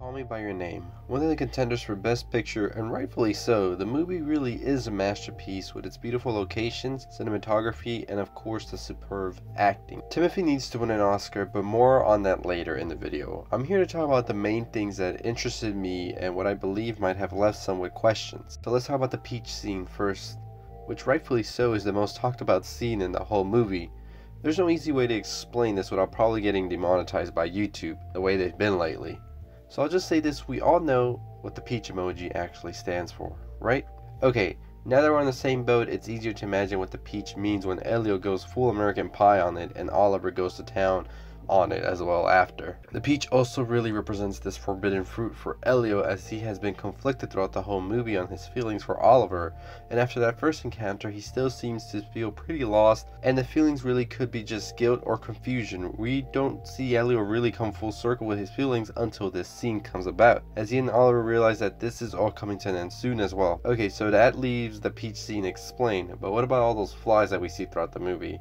Call Me By Your Name, one of the contenders for Best Picture, and rightfully so. The movie really is a masterpiece with its beautiful locations, cinematography, and of course the superb acting. Timothy needs to win an Oscar, but more on that later in the video. I'm here to talk about the main things that interested me and what I believe might have left some with questions. So let's talk about the peach scene first, which rightfully so is the most talked about scene in the whole movie. There's no easy way to explain this without probably getting demonetized by YouTube, the way they've been lately. So I'll just say this, we all know what the peach emoji actually stands for, right? Okay, now that we're on the same boat, it's easier to imagine what the peach means when Elio goes full American Pie on it and Oliver goes to town on it as well after. The peach also really represents this forbidden fruit for Elio, as he has been conflicted throughout the whole movie on his feelings for Oliver, and after that first encounter he still seems to feel pretty lost, and the feelings really could be just guilt or confusion. We don't see Elio really come full circle with his feelings until this scene comes about, as he and Oliver realize that this is all coming to an end soon as well. Okay, so that leaves the peach scene explained, but what about all those flies that we see throughout the movie?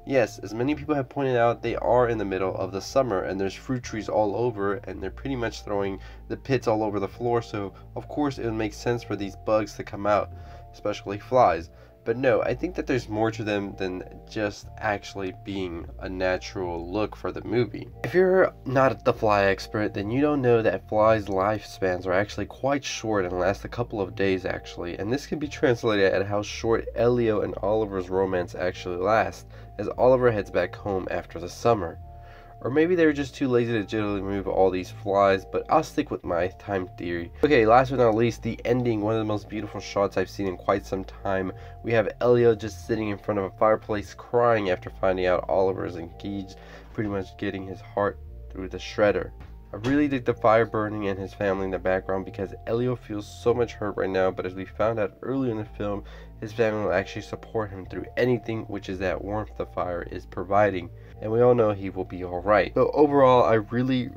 Yes, as many people have pointed out, they are in the middle of the summer and there's fruit trees all over and they're pretty much throwing the pits all over the floor, so of course it would make sense for these bugs to come out, especially flies. But no, I think that there's more to them than just actually being a natural look for the movie. If you're not the fly expert, then you don't know that flies' lifespans are actually quite short and last a couple of days actually, and this can be translated at how short Elio and Oliver's romance actually lasts, as Oliver heads back home after the summer. Or maybe they were just too lazy to digitally remove all these flies, but I'll stick with my time theory. Okay, last but not least, the ending, one of the most beautiful shots I've seen in quite some time. We have Elio just sitting in front of a fireplace crying after finding out Oliver is engaged, pretty much getting his heart through the shredder. I really dig the fire burning and his family in the background, because Elio feels so much hurt right now, but as we found out earlier in the film, his family will actually support him through anything, which is that warmth the fire is providing, and we all know he will be alright. So overall, I really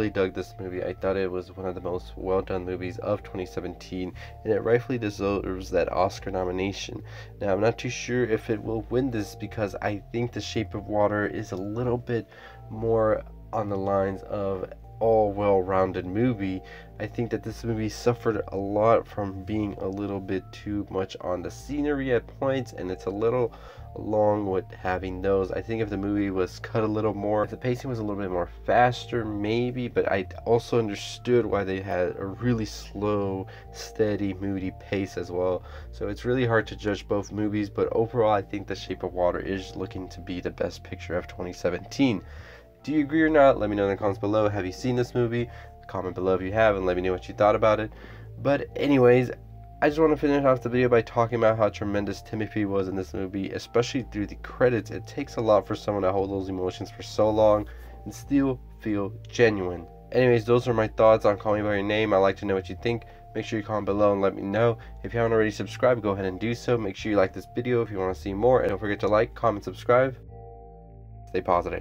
dug this movie. I thought it was one of the most well done movies of 2017, and it rightfully deserves that Oscar nomination. Now, I'm not too sure if it will win this, because I think The Shape of Water is a little bit more on the lines of all well-rounded movie. I think that this movie suffered a lot from being a little bit too much on the scenery at points, and it's a little long with having those. I think if the movie was cut a little more, if the pacing was a little bit more faster maybe, but I also understood why they had a really slow, steady, moody pace as well. So it's really hard to judge both movies, but overall I think The Shape of Water is looking to be the best picture of 2017. Do you agree or not? Let me know in the comments below. Have you seen this movie? Comment below if you have and let me know what you thought about it. But anyways, I just want to finish off the video by talking about how tremendous Timothy was in this movie, especially through the credits. It takes a lot for someone to hold those emotions for so long and still feel genuine. Anyways, those are my thoughts on Call Me By Your Name. I'd like to know what you think. Make sure you comment below and let me know. If you haven't already subscribed, go ahead and do so. Make sure you like this video if you want to see more, and don't forget to like, comment, subscribe. Stay positive.